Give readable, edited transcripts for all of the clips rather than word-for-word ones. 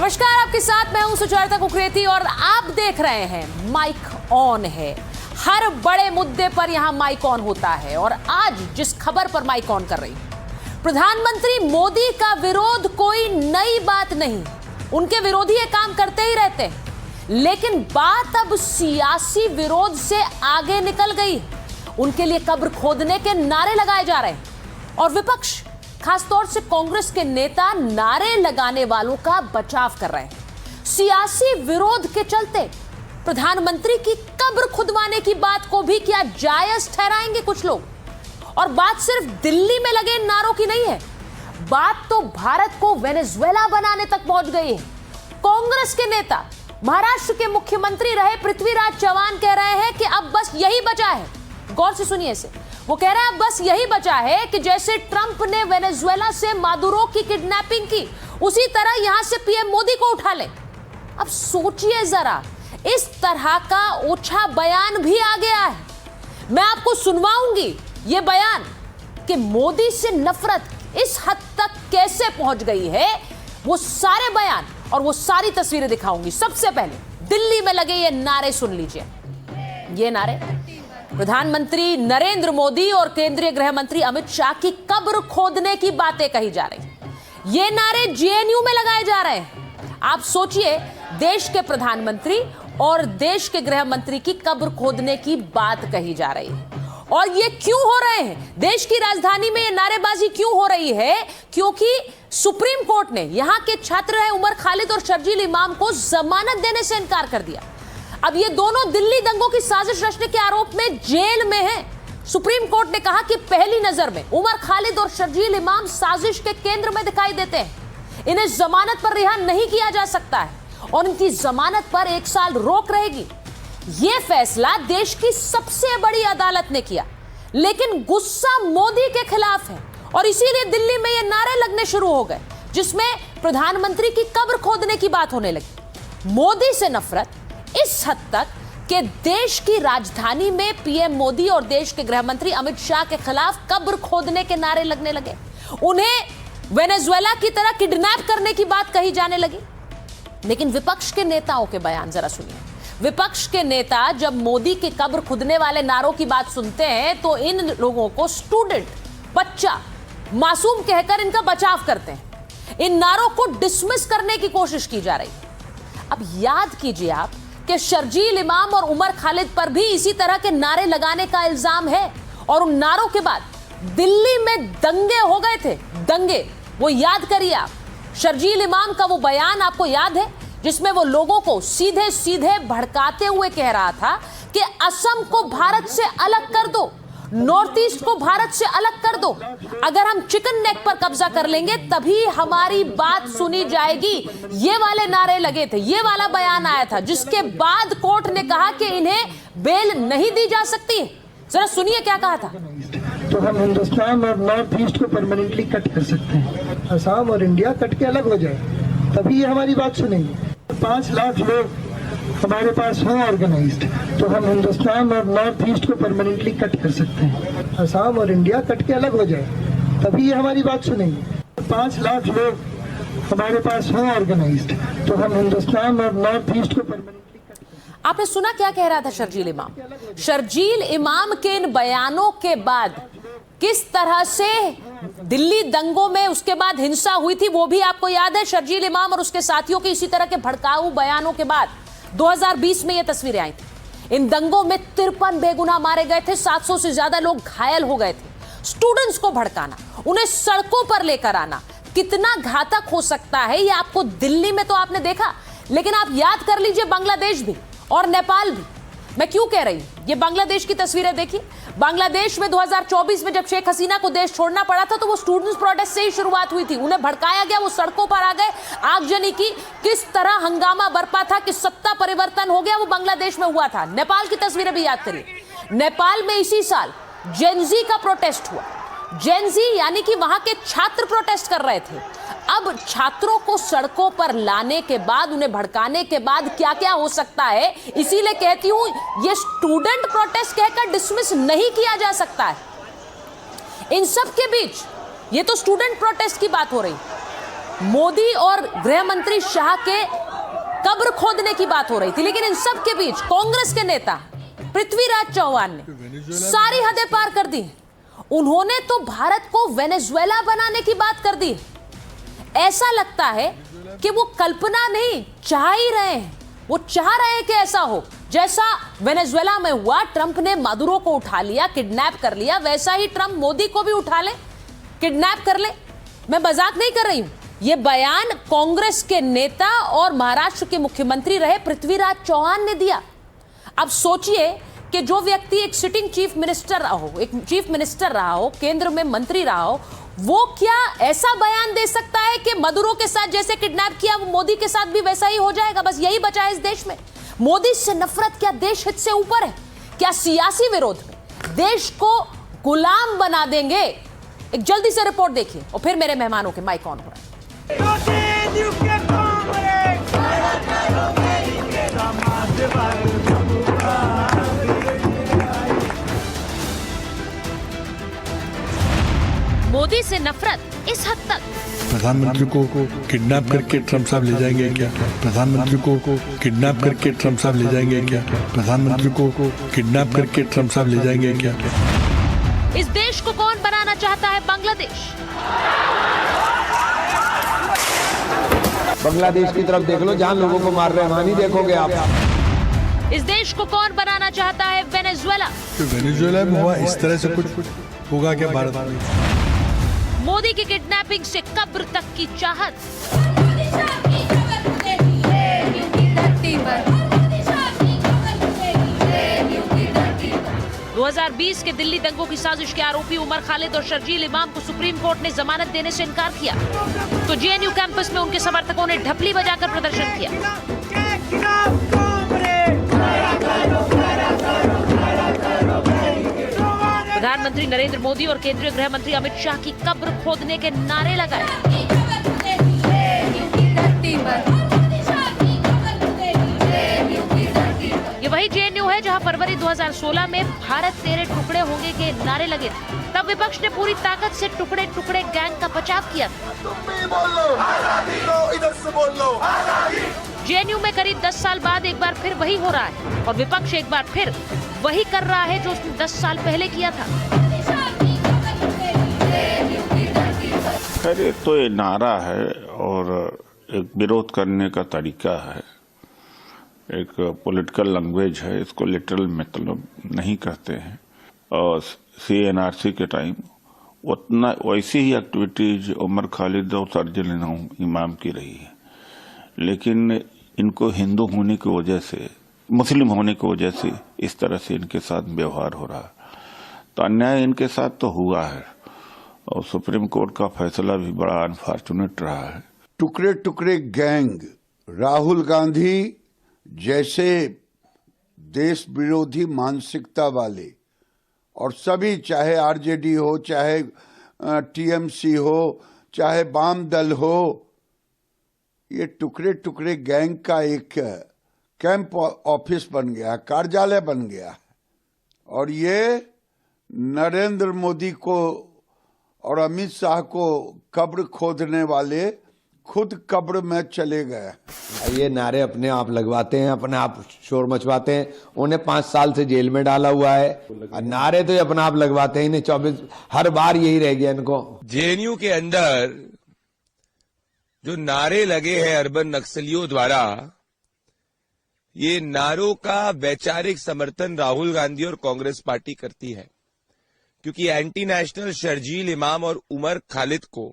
नमस्कार, आपके साथ मैं हूं सुचेता कुकरेती और आप देख रहे हैं माइक ऑन है। हर बड़े मुद्दे पर यहां माइक ऑन होता है और आज जिस खबर पर माइक ऑन कर रही हूं, प्रधानमंत्री मोदी का विरोध कोई नई बात नहीं। उनके विरोधी ये काम करते ही रहते हैं, लेकिन बात अब सियासी विरोध से आगे निकल गई। उनके लिए कब्र खोदने के नारे लगाए जा रहे हैं और विपक्ष, खासतौर से कांग्रेस के नेता, नारे लगाने वालों का बचाव कर रहे हैं। सियासी विरोध के चलते प्रधानमंत्री की कब्र खुदवाने की बात को भी क्या जायज ठहराएंगे कुछ लोग। और बात सिर्फ दिल्ली में लगे नारों की नहीं है, बात तो भारत को वेनेजुएला बनाने तक पहुंच गई है। कांग्रेस के नेता, महाराष्ट्र के मुख्यमंत्री रहे पृथ्वीराज चव्हाण कह रहे हैं कि अब बस यही बचा है। गौर से सुनिए इसे। वो कह रहा है बस यही बचा है कि जैसे ट्रंप ने वेनेजुएला से मादुरो की किडनैपिंग की, उसी तरह यहां से पीएम मोदी को उठा ले। अब सोचिए जरा, इस तरह का ओछा बयान भी आ गया है। मैं आपको सुनवाऊंगी ये बयान कि मोदी से नफरत इस हद तक कैसे पहुंच गई है, वो सारे बयान और वो सारी तस्वीरें दिखाऊंगी। सबसे पहले दिल्ली में लगे ये नारे सुन लीजिए। ये नारे प्रधानमंत्री नरेंद्र मोदी और केंद्रीय गृह मंत्री अमित शाह की कब्र खोदने की बातें कही जा रही। ये नारे जेएनयू में लगाए जा रहे हैं। आप सोचिए, देश के प्रधानमंत्री और देश के गृह मंत्री की कब्र खोदने की बात कही जा रही है। और ये क्यों हो रहे हैं? देश की राजधानी में ये नारेबाजी क्यों हो रही है? क्योंकि सुप्रीम कोर्ट ने यहां के छात्र रहे उमर खालिद और शर्जील इमाम को जमानत देने से इनकार कर दिया। अब ये दोनों दिल्ली दंगों की साजिश रचने के आरोप में जेल में हैं। सुप्रीम कोर्ट ने कहा कि पहली नजर में उमर खालिद और शर्जील इमाम साजिश के केंद्र में दिखाई देते हैं। इन्हें जमानत पर रिहा नहीं किया जा सकता है और इनकी जमानत पर 1 साल रोक रहेगी। यह फैसला देश की सबसे बड़ी अदालत ने किया, लेकिन गुस्सा मोदी के खिलाफ है और इसीलिए दिल्ली में ये नारे लगने शुरू हो गए, जिसमें प्रधानमंत्री की कब्र खोदने की बात होने लगी। मोदी से नफरत इस हद तक कि देश की राजधानी में पीएम मोदी और देश के गृह मंत्री अमित शाह के खिलाफ कब्र खोदने के नारे लगने लगे। उन्हें वेनेजुएला की तरह किडनैप करने की बात कही जाने लगी। लेकिन विपक्ष के नेताओं के बयान जरा सुनिए। विपक्ष के नेता जब मोदी की कब्र खुदने वाले नारों की बात सुनते हैं तो इन लोगों को स्टूडेंट, बच्चा, मासूम कहकर इनका बचाव करते हैं। इन नारों को डिसमिस करने की कोशिश की जा रही। अब याद कीजिए आप कि शर्जील इमाम और उमर खालिद पर भी इसी तरह के नारे लगाने का इल्जाम है और उन नारों के बाद दिल्ली में दंगे हो गए थे। दंगे, वो याद करिए आप। शर्जील इमाम का वो बयान आपको याद है, जिसमें वो लोगों को सीधे सीधे भड़काते हुए कह रहा था कि असम को भारत से अलग कर दो, नॉर्थ ईस्ट को भारत से अलग कर दो। अगर हम चिकन नेक पर कब्जा कर लेंगे तभी हमारी बात सुनी जाएगी। ये वाले नारे लगे थे, ये वाला बयान आया था, जिसके बाद कोर्ट ने कहा कि इन्हें बेल नहीं दी जा सकती। जरा सुनिए क्या कहा था। तो हम हिंदुस्तान और नॉर्थ ईस्ट को परमानेंटली कट कर सकते हैं, असम और इंडिया कट के अलग हो जाए, तभी ये हमारी बात सुनेंगे। 5 लाख लोग हमारे पास हो ऑर्गेनाइज्ड, तो हम हिंदुस्तान और नॉर्थ ईस्ट को परमानेंटली कट कर सकते हैं, असम और इंडिया कट के अलग हो जाए, तभी ये हमारी बात सुनेंगे। 5 लाख लोग हमारे पास हो ऑर्गेनाइज्ड, तो हम हिंदुस्तान और नॉर्थ ईस्ट को परमानेंटली। आपने सुना क्या कह रहा था शर्जील इमाम? शर्जील इमाम के इन बयानों के बाद किस तरह से दिल्ली दंगों में उसके बाद हिंसा हुई थी, वो भी आपको याद है। शर्जील इमाम और उसके साथियों के इसी तरह के भड़काऊ बयानों के बाद 2020 में ये तस्वीरें आई थी। इन दंगों में 53 बेगुनाह मारे गए थे, 700 से ज्यादा लोग घायल हो गए थे। स्टूडेंट्स को भड़काना, उन्हें सड़कों पर लेकर आना कितना घातक हो सकता है, ये आपको दिल्ली में तो आपने देखा, लेकिन आप याद कर लीजिए बांग्लादेश भी और नेपाल भी। मैं क्यों कह रही हूं? ये बांग्लादेश की तस्वीरें देखिए। बांग्लादेश में 2024 में जब शेख हसीना को देश छोड़ना पड़ा था तो वो स्टूडेंट्स प्रोटेस्ट से ही शुरुआत हुई थी। उन्हें भड़काया गया, वो सड़कों पर आ गए, आगजनी की, किस तरह हंगामा बरपा था कि सत्ता परिवर्तन हो गया, वो बांग्लादेश में हुआ था। नेपाल की तस्वीरें भी याद करिए। नेपाल में इसी साल जेनजी का प्रोटेस्ट हुआ। जेनजी यानी कि वहां के छात्र प्रोटेस्ट कर रहे थे। अब छात्रों को सड़कों पर लाने के बाद, उन्हें भड़काने के बाद क्या क्या हो सकता है, इसीलिए कहती हूं ये स्टूडेंट प्रोटेस्ट कहकर डिसमिस नहीं किया जा सकता है। इन सब के बीच ये तो स्टूडेंट प्रोटेस्ट की बात हो रही, मोदी और गृह मंत्री शाह के कब्र खोदने की बात हो रही थी, लेकिन इन सब के बीच कांग्रेस के नेता पृथ्वीराज चौहान ने सारी हदें पार कर दी। उन्होंने तो भारत को वेनेजुएला बनाने की बात कर दी। ऐसा लगता है कि वो कल्पना नहीं चाह ही रहे हैं, वो चाह रहे हैं कि ऐसा हो जैसा वेनेजुएला में हुआ। ट्रंप ने मादुरो को उठा लिया, किडनैप कर लिया, वैसा ही ट्रंप मोदी को भी उठा ले, किडनैप कर ले। मैं मजाक नहीं कर रही हूं, यह बयान कांग्रेस के नेता और महाराष्ट्र के मुख्यमंत्री रहे पृथ्वीराज चौहान ने दिया। अब सोचिए कि जो व्यक्ति एक सिटिंग चीफ मिनिस्टर रहा हो, एक चीफ मिनिस्टर रहा हो, केंद्र में मंत्री रहा हो, वो क्या ऐसा बयान दे सकता है कि मदुरो के साथ जैसे किडनैप किया वो मोदी के साथ भी वैसा ही हो जाएगा, बस यही बचा है इस देश में। मोदी से नफरत क्या देश हित से ऊपर है? क्या सियासी विरोध में देश को गुलाम बना देंगे? एक जल्दी से रिपोर्ट देखिए और फिर मेरे मेहमानों के माइक ऑन हो रहा है। मोदी से नफरत इस हद तक। प्रधानमंत्री को किडनैप करके ट्रंप साहब ले जाएंगे क्या? प्रधानमंत्री को किडनैप करके ट्रंप साहब ले जाएंगे क्या? प्रधानमंत्री को किडनैप करके ट्रंप साहब ले जाएंगे क्या? इस देश को कौन बनाना चाहता है? बांग्लादेश। बांग्लादेश की तरफ देख लो, जहां लोगों को मार रहे हैं, वहां नहीं देखोगे आप। इस देश को कौन बनाना चाहता है? वेनेजुएला। तो वेनेजुएला में हुआ इस तरह से कुछ होगा क्या भारत में? मोदी की किडनैपिंग से कब्र तक की चाहत। 2020 के दिल्ली दंगों की साजिश के आरोपी उमर खालिद और शर्जील इमाम को सुप्रीम कोर्ट ने जमानत देने से इनकार किया, तो जेएनयू कैंपस में उनके समर्थकों ने ढपली बजाकर प्रदर्शन किया। प्रधानमंत्री नरेंद्र मोदी और केंद्रीय गृह मंत्री अमित शाह की कब्र खोदने के नारे लगाए। ये वही जेएनयू है जहां फरवरी 2016 में भारत तेरे टुकड़े होंगे के नारे लगे थे। तब विपक्ष ने पूरी ताकत से टुकड़े टुकड़े गैंग का बचाव किया। जेएनयू में करीब 10 साल बाद एक बार फिर वही हो रहा है और विपक्ष एक बार फिर वही कर रहा है जो उसने 10 साल पहले किया था। खैर, तो ये नारा है और एक विरोध करने का तरीका है, एक पॉलिटिकल लैंग्वेज है, इसको लिटरल मतलब नहीं कहते हैं। और सीएनआरसी के टाइम उतना वैसी ही एक्टिविटीज उमर खालिद और शर्जील इमाम की रही है, लेकिन इनको हिंदू होने की वजह से, मुस्लिम होने की वजह से इस तरह से इनके साथ व्यवहार हो रहा है। तो अन्याय इनके साथ तो हुआ है और सुप्रीम कोर्ट का फैसला भी बड़ा अनफॉर्चुनेट रहा है। टुकड़े टुकड़े गैंग राहुल गांधी जैसे देश विरोधी मानसिकता वाले और सभी, चाहे आरजेडी हो, चाहे टीएमसी हो, चाहे वाम दल हो, ये टुकड़े टुकड़े गैंग का एक कैंप ऑफिस बन गया, कार्यालय बन गया। और ये नरेंद्र मोदी को और अमित शाह को कब्र खोदने वाले खुद कब्र में चले गए। ये नारे अपने आप लगवाते हैं, अपने आप शोर मचवाते हैं। उन्हें 5 साल से जेल में डाला हुआ है और नारे तो ये अपने आप लगवाते हैं। इन्हें 24 हर बार यही रह गया इनको। जेएनयू के अंदर जो नारे लगे हैं अर्बन नक्सलियों द्वारा, ये नारों का वैचारिक समर्थन राहुल गांधी और कांग्रेस पार्टी करती है, क्योंकि एंटी नेशनल शर्जील इमाम और उमर खालिद को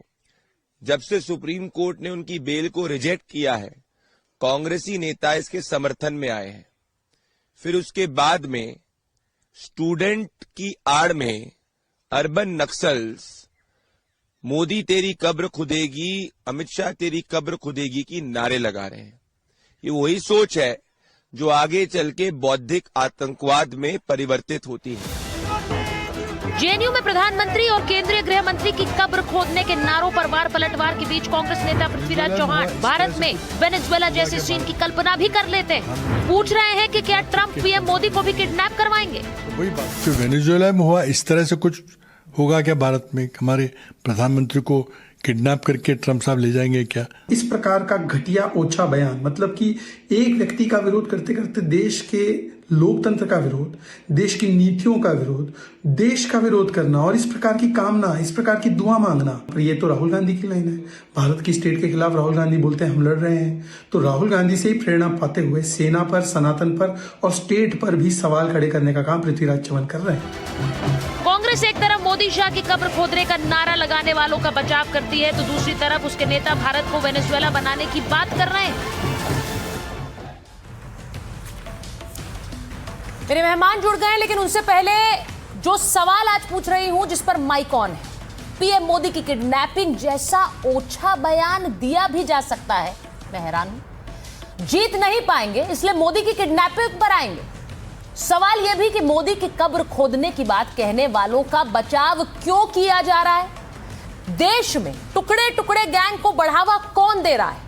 जब से सुप्रीम कोर्ट ने उनकी बेल को रिजेक्ट किया है, कांग्रेसी नेता इसके समर्थन में आए हैं। फिर उसके बाद में स्टूडेंट की आड़ में अर्बन नक्सल्स मोदी तेरी कब्र खुदेगी, अमित शाह तेरी कब्र खुदेगी की नारे लगा रहे हैं। ये वही सोच है जो आगे चल के बौद्धिक आतंकवाद में परिवर्तित होती है। जेएनयू में प्रधानमंत्री और केंद्रीय गृह मंत्री की कब्र खोदने के नारों पर वार पलटवार के बीच कांग्रेस नेता पृथ्वीराज चौहान भारत में वेनेजुएला जैसे सीन की कल्पना भी कर लेते हैं। पूछ रहे हैं कि क्या ट्रंप पीएम मोदी को भी किडनैप करवाएंगे? वही बात, तो वेनेजुएला में हुआ इस तरह से कुछ होगा क्या भारत में? हमारे प्रधानमंत्री को किडनैप करके ट्रम्प साहब ले जाएंगे क्या? इस प्रकार का घटिया ओछा बयान, मतलब कि एक व्यक्ति का विरोध करते करते देश के लोकतंत्र का विरोध, देश की नीतियों का विरोध, देश का विरोध करना और इस प्रकार की कामना, इस प्रकार की दुआ मांगना, पर ये तो राहुल गांधी की लाइन है। भारत की स्टेट के खिलाफ राहुल गांधी बोलते हैं हम लड़ रहे हैं, तो राहुल गांधी से ही प्रेरणा पाते हुए सेना पर, सनातन पर और स्टेट पर भी सवाल खड़े करने का काम पृथ्वीराज चव्हाण कर रहे हैं। कांग्रेस एक तरफ मोदी शाह की कब्र खोदने का नारा लगाने वालों का बचाव करती है, तो दूसरी तरफ उसके नेता भारत को वेनेजुएला बनाने की बात कर रहे हैं। मेरे मेहमान जुड़ गए, लेकिन उनसे पहले जो सवाल आज पूछ रही हूं, जिस पर माइक ऑन है, पीएम मोदी की किडनैपिंग जैसा ओछा बयान दिया भी जा सकता है। मैं हैरान हूं। जीत नहीं पाएंगे इसलिए मोदी की किडनैपिंग पर आएंगे। सवाल यह भी कि मोदी की कब्र खोदने की बात कहने वालों का बचाव क्यों किया जा रहा है? देश में टुकड़े टुकड़े गैंग को बढ़ावा कौन दे रहा है?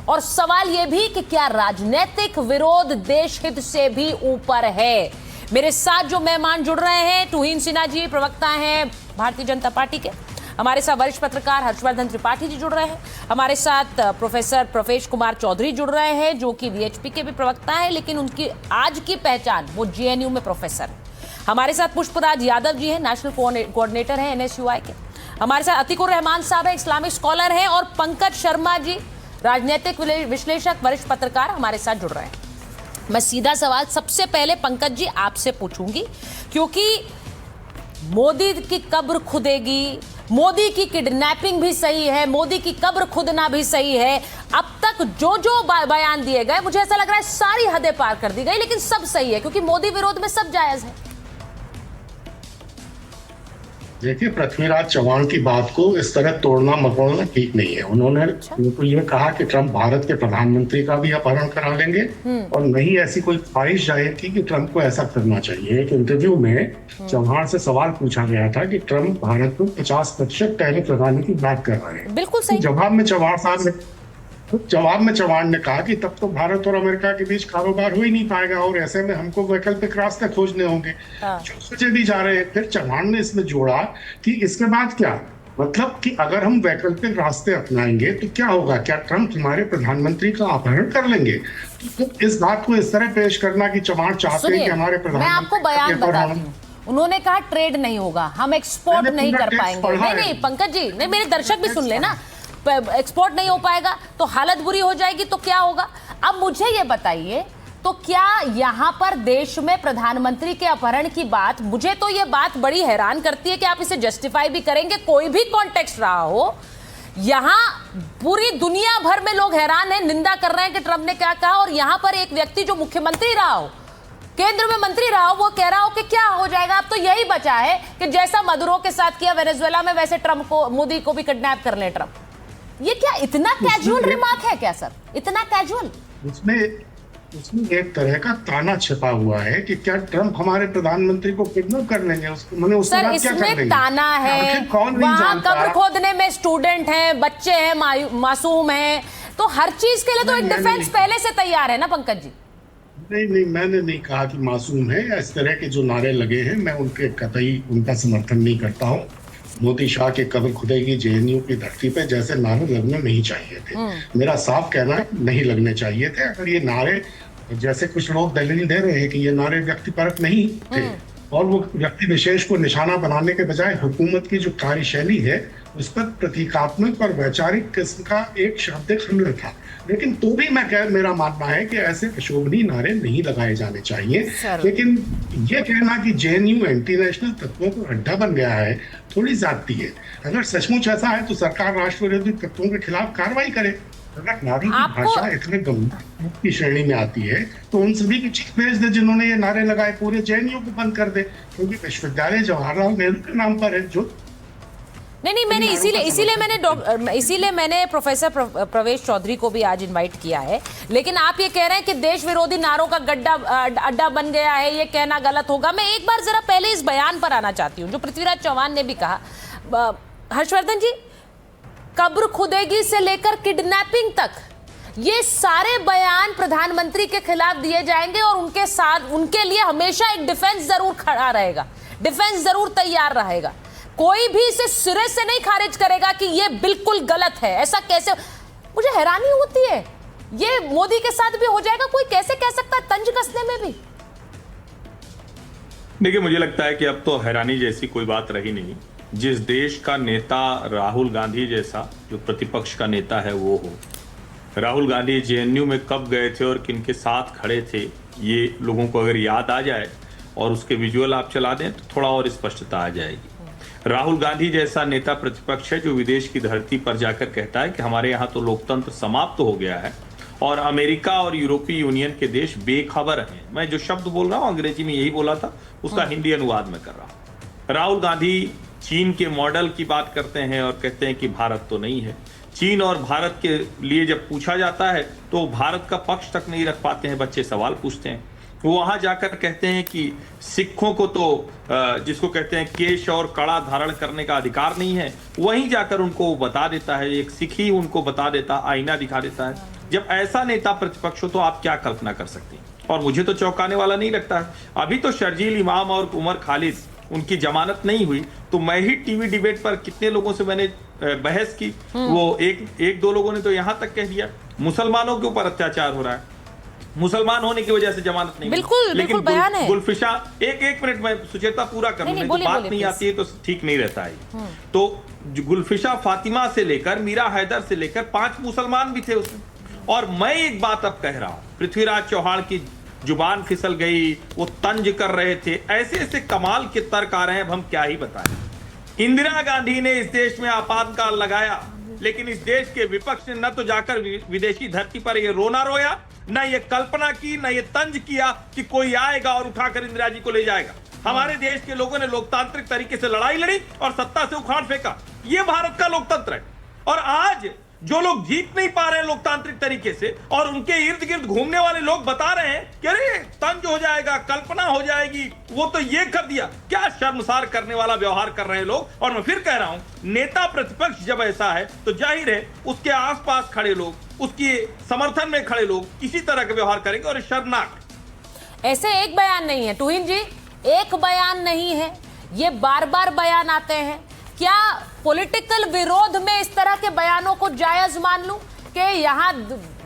और सवाल यह भी कि क्या राजनीतिक विरोध देश हित से भी ऊपर है? मेरे साथ जो मेहमान जुड़ रहे हैं, तुहिन सिन्हा जी प्रवक्ता हैं भारतीय जनता पार्टी के, हमारे साथ वरिष्ठ पत्रकार हर्षवर्धन त्रिपाठी जी जुड़ रहे हैं, हमारे साथ प्रोफेसर प्रवेश कुमार चौधरी जुड़ रहे हैं जो कि वीएचपी के भी प्रवक्ता हैं, लेकिन उनकी आज की पहचान वो जेएनयू में प्रोफेसर है। हमारे साथ पुष्पराज यादव जी हैं, नेशनल कोऑर्डिनेटर हैं एनएसयूआई के। हमारे साथ अतीकुर रहमान साहब है, इस्लामिक स्कॉलर हैं, और पंकज शर्मा जी राजनीतिक विश्लेषक वरिष्ठ पत्रकार हमारे साथ जुड़ रहे हैं। मैं सीधा सवाल सबसे पहले पंकज जी आपसे पूछूंगी, क्योंकि मोदी की कब्र खुदेगी, मोदी की किडनैपिंग भी सही है, मोदी की कब्र खुदना भी सही है। अब तक जो जो बयान दिए गए, मुझे ऐसा लग रहा है सारी हदें पार कर दी गई, लेकिन सब सही है क्योंकि मोदी विरोध में सब जायज है। देखिए, पृथ्वीराज चव्हाण की बात को इस तरह तोड़ना मरोड़ना ठीक नहीं है। उन्होंने तो ये कहा कि ट्रंप भारत के प्रधानमंत्री का भी अपहरण करा लेंगे और नहीं ऐसी कोई ख्वाहिश जाहिर की कि ट्रंप को ऐसा करना चाहिए। एक इंटरव्यू में चव्हाण से सवाल पूछा गया था कि ट्रंप भारत को 50% टैरिफ लगाने की बात कर रहे हैं। बिल्कुल सही। जवाब में चव्हाण ने कहा कि तब तो भारत और अमेरिका के बीच कारोबार हो ही नहीं पाएगा और ऐसे में हमको वैकल्पिक रास्ते खोजने होंगे जो सोचे भी जा रहे हैं। फिर चव्हाण ने इसमें जोड़ा कि इसके बाद क्या, मतलब कि अगर हम वैकल्पिक रास्ते अपनाएंगे तो क्या होगा, क्या ट्रंप हमारे प्रधानमंत्री का अपहरण कर लेंगे? तो इस बात को इस तरह पेश करना कि चव्हाण चाहते हैं कि हमारे प्रधानमंत्री, मैं आपको बयान बताती हूँ, उन्होंने कहा ट्रेड नहीं होगा, हम एक्सपोर्ट नहीं कर पाएंगे। नहीं पंकज जी, नहीं, मेरे दर्शक भी सुन लेना, एक्सपोर्ट नहीं हो पाएगा तो हालत बुरी हो जाएगी तो क्या होगा। अब मुझे ये बताइए, तो क्या यहाँ पर देश में प्रधानमंत्री के अपहरण की बात, मुझे तो ये बात बड़ी हैरान करती है कि आप इसे जस्टिफाई भी करेंगे, कोई भी कॉन्टेक्स्ट रहा हो, यहाँ पूरी दुनिया भर में लोग हैरान हैं, निंदा कर रहे हैं कि ट्रंप ने क्या कहा, और यहाँ पर एक व्यक्ति जो मुख्यमंत्री रहा हो, केंद्र में मंत्री रहा हो, वो कह रहा हो कि क्या हो जाएगा, अब तो यही बचा है कि जैसा मदुरो के साथ किया वेनेजुएला में, वैसे ट्रंप को, मोदी को भी किडनैप कर ले ट्रंप। ये क्या इतना कैजुअल रिमार्क है क्या सर, इतना कैजुअल? उसमें एक तरह का ताना छिपा हुआ है कि क्या ट्रंप हमारे प्रधानमंत्री को किडनैप कर लेंगे, उसको सर इसमें ताना है, वहाँ कब्र खोदने में स्टूडेंट हैं, बच्चे हैं, मासूम हैं, तो हर चीज के लिए तो डिफेंस पहले से तैयार है ना पंकज जी। नहीं, मैंने नहीं कहा कि मासूम है। इस तरह के जो नारे लगे हैं मैं उनके कतई उनका समर्थन नहीं करता हूँ। मोदी शाह की कब्र खुदेगी जेएनयू की धरती पे जैसे नारे लगने नहीं चाहिए थे। मेरा साफ कहना है, नहीं लगने चाहिए थे। अगर ये नारे, जैसे कुछ लोग दलील दे रहे हैं कि ये नारे व्यक्तिपरक नहीं थे और वो व्यक्ति विशेष को निशाना बनाने के बजाय हुकूमत की जो कार्यशैली है उस पर प्रतीकात्मक और वैचारिक किस्म का एक शाब्दिक हमला था, लेकिन तो भी मेरा मानना है कि ऐसे अशोभनीय नारे नहीं लगाए जाने चाहिए। लेकिन ये कहना कि जेएनयू एंटी नेशनल तत्वों का अड्डा बन गया है थोड़ी ज्यादती है। अगर सचमुच ऐसा है तो सरकार राष्ट्र विरोधी तत्वों के खिलाफ कार्रवाई करे। अगर नारे की भाषा इतने गंभीर की श्रेणी में आती है तो उन सभी की चिट्ठी भेज दे जिन्होंने ये नारे लगाए, पूरे जेएनयू को बंद कर दे, क्योंकि विश्वविद्यालय जवाहरलाल नेहरू के नाम पर है। जो नहीं, मैंने इसीलिए मैंने प्रोफेसर प्रवेश चौधरी को भी आज इनवाइट किया है। लेकिन आप ये कह रहे हैं कि देश विरोधी नारों का अड्डा बन गया है, ये कहना गलत होगा। मैं एक बार जरा पहले इस बयान पर आना चाहती हूँ जो पृथ्वीराज चव्हाण ने भी कहा। हर्षवर्धन जी, कब्र खुदेगी से लेकर किडनैपिंग तक ये सारे बयान प्रधानमंत्री के खिलाफ दिए जाएंगे और उनके साथ उनके लिए हमेशा एक डिफेंस जरूर खड़ा रहेगा, डिफेंस जरूर तैयार रहेगा। कोई भी इसे सिरे से नहीं खारिज करेगा कि ये बिल्कुल गलत है। ऐसा कैसे, मुझे हैरानी होती है, ये मोदी के साथ भी हो जाएगा, कोई कैसे कह सकता है तंज कसने में भी। देखिए, मुझे लगता है कि अब तो हैरानी जैसी कोई बात रही नहीं। जिस देश का नेता राहुल गांधी जैसा जो प्रतिपक्ष का नेता है वो हो, राहुल गांधी जेएनयू में कब गए थे और किन के साथ खड़े थे, ये लोगों को अगर याद आ जाए और उसके विजुअल आप चला दें तो थोड़ा और स्पष्टता आ जाएगी। राहुल गांधी जैसा नेता प्रतिपक्ष है जो विदेश की धरती पर जाकर कहता है कि हमारे यहाँ तो लोकतंत्र समाप्त हो गया है और अमेरिका और यूरोपीय यूनियन के देश बेखबर हैं। मैं जो शब्द बोल रहा हूँ अंग्रेजी में यही बोला था, उसका हिंदी अनुवाद में कर रहा हूँ। राहुल गांधी चीन के मॉडल की बात करते हैं और कहते हैं कि भारत तो नहीं है। चीन और भारत के लिए जब पूछा जाता है तो भारत का पक्ष तक नहीं रख पाते हैं, बच्चे सवाल पूछते हैं। वो वहां जाकर कहते हैं कि सिखों को तो जिसको कहते हैं केश और कड़ा धारण करने का अधिकार नहीं है, वहीं जाकर उनको वो बता देता है, एक सिख ही उनको बता देता, आईना दिखा देता है। जब ऐसा नेता प्रतिपक्ष हो तो आप क्या कल्पना कर सकते हैं? और मुझे तो चौंकाने वाला नहीं लगता है। अभी तो शर्जील इमाम और उमर खालिद, उनकी जमानत नहीं हुई तो मैं ही टीवी डिबेट पर कितने लोगों से मैंने बहस की, वो एक दो लोगों ने तो यहां तक कह दिया मुसलमानों के ऊपर अत्याचार हो रहा है, मुसलमान होने की वजह से जमानत नहीं। बिल्कुल, लेकिन बयान है। गुलफिशा, एक मिनट में सुचेता पूरा कर लूं, तो बात नहीं आती है तो ठीक नहीं रहता है। तो गुलफिशा फातिमा से लेकर मीरा हैदर से लेकर 5 मुसलमान भी थे उसमें। और मैं एक बात अब कह रहा हूं, पृथ्वीराज चौहान की जुबान फिसल गई, वो तंज कर रहे थे, ऐसे ऐसे कमाल के तर्क आ रहे हैं, अब हम क्या ही बताएं। इंदिरा गांधी ने इस देश में आपातकाल लगाया, लेकिन इस देश के विपक्ष ने न तो जाकर विदेशी धरती पर ये रोना रोया, न ये कल्पना की, न ये तंज किया कि कोई आएगा और उठाकर इंदिरा जी को ले जाएगा। हमारे देश के लोगों ने लोकतांत्रिक तरीके से लड़ाई लड़ी और सत्ता से उखाड़ फेंका। ये भारत का लोकतंत्र है। और आज जो लोग जीत नहीं पा रहे हैं लोकतांत्रिक तरीके से और उनके इर्द गिर्द घूमने वाले लोग बता रहे हैं कि अरे तंज हो जाएगा, कल्पना हो जाएगी, वो तो ये कर दिया। क्या शर्मसार करने वाला व्यवहार कर रहे हैं लोग। और मैं फिर कह रहा हूं, नेता प्रतिपक्ष जब ऐसा है तो जाहिर है उसके आसपास खड़े लोग, उसके समर्थन में खड़े लोग इसी तरह का व्यवहार करेंगे और शर्मनाक। ऐसे एक बयान नहीं है तुहिन जी, एक बयान नहीं है, ये बार बार बयान आते हैं। क्या पॉलिटिकल विरोध में इस तरह के बयानों को जायज मान लूं कि यहाँ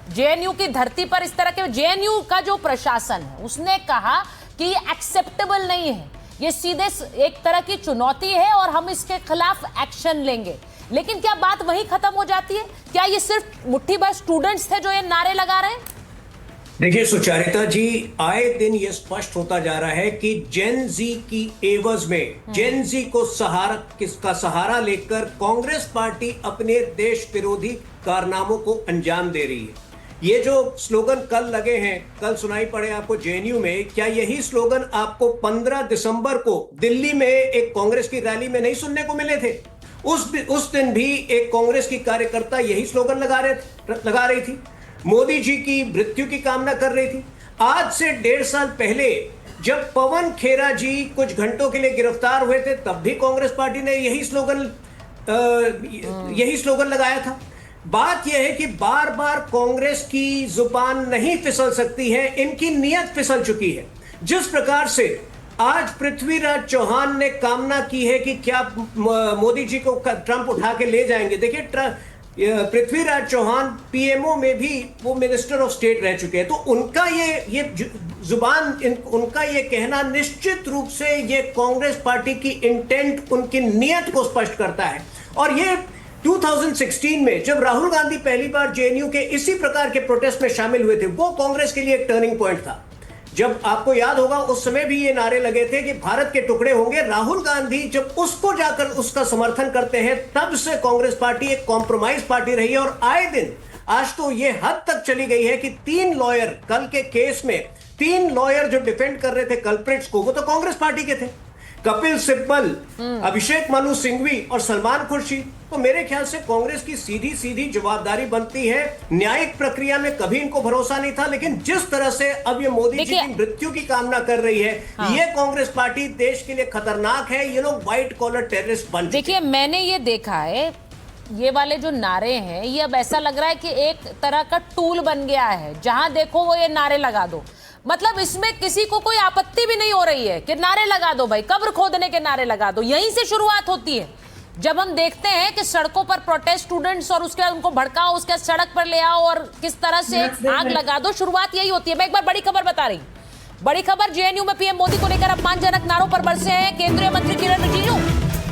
जेएनयू की धरती पर इस तरह के, जेएनयू का जो प्रशासन है उसने कहा कि ये एक्सेप्टेबल नहीं है, ये सीधे एक तरह की चुनौती है और हम इसके खिलाफ एक्शन लेंगे। लेकिन क्या बात वहीं खत्म हो जाती है? क्या ये सिर्फ मुट्ठी भर स्टूडेंट्स थे जो ये नारे लगा रहे हैं? देखिए सुचारिता जी, आए दिन ये स्पष्ट होता जा रहा है कि जेन जी की एवज में, जेन जी को किसका सहारा लेकर कांग्रेस पार्टी अपने देश विरोधी कारनामों को अंजाम दे रही है। ये जो स्लोगन कल लगे हैं, कल सुनाई पड़े आपको जेएनयू में, क्या यही स्लोगन आपको 15 दिसंबर को दिल्ली में एक कांग्रेस की रैली में नहीं सुनने को मिले थे? उस दिन भी एक कांग्रेस की कार्यकर्ता यही स्लोगन लगा रही थी, मोदी जी की मृत्यु की कामना कर रही थी। आज से 1.5 साल पहले जब पवन खेरा जी कुछ घंटों के लिए गिरफ्तार हुए थे, तब भी कांग्रेस पार्टी ने यही स्लोगन लगाया था। बात यह है कि बार बार कांग्रेस की जुबान नहीं फिसल सकती है, इनकी नीयत फिसल चुकी है। जिस प्रकार से आज पृथ्वीराज चौहान ने कामना की है कि क्या मोदी जी को ट्रंप उठा के ले जाएंगे। देखिए, पृथ्वीराज चौहान पीएमओ में भी वो मिनिस्टर ऑफ स्टेट रह चुके हैं, तो उनका ये जुबान, उनका ये कहना निश्चित रूप से ये कांग्रेस पार्टी की इंटेंट, उनकी नीयत को स्पष्ट करता है। और ये 2016 में जब राहुल गांधी पहली बार जेएनयू के इसी प्रकार के प्रोटेस्ट में शामिल हुए थे, वो कांग्रेस के लिए एक टर्निंग पॉइंट था। जब आपको याद होगा उस समय भी ये नारे लगे थे कि भारत के टुकड़े होंगे। राहुल गांधी जब उसको जाकर उसका समर्थन करते हैं, तब से कांग्रेस पार्टी एक कॉम्प्रोमाइज पार्टी रही है। और आए दिन आज तो ये हद तक चली गई है कि 3 लॉयर, कल के केस में 3 लॉयर जो डिफेंड कर रहे थे कल्प्रिट्स को, वो तो कांग्रेस पार्टी के थे। कपिल सिब्बल, अभिषेक मनु सिंघवी और सलमान खुर्शीद। तो मेरे ख्याल से कांग्रेस की सीधी जवाबदारी बनती है। न्यायिक प्रक्रिया में कभी इनको भरोसा नहीं था, लेकिन जिस तरह से अब ये मोदी जी की मृत्यु की कामना कर रही है, ये कांग्रेस पार्टी देश के लिए खतरनाक है। ये लोग व्हाइट कॉलर टेररिस्ट बन चुके हैं। देखिए, मैंने ये देखा है, ये वाले जो नारे हैं, ये अब ऐसा लग रहा है कि एक तरह का टूल बन गया है, जहां देखो वो ये नारे लगा दो। मतलब इसमें किसी को कोई आपत्ति भी नहीं हो रही है कि नारे लगा दो भाई, कब्र खोदने के नारे लगा दो। यहीं से शुरुआत होती है। जब हम देखते हैं कि सड़कों पर प्रोटेस्ट स्टूडेंट्स और उसके बाद उनको भड़काओ, उसके बाद सड़क पर ले आओ और किस तरह से आग लगा दो, शुरुआत यही होती है। मैं एक बार बड़ी खबर बता रही हूं। बड़ी खबर, जेएनयू में पीएम मोदी को लेकर अपमानजनक नारों पर बरसे हैं केंद्रीय मंत्री किरण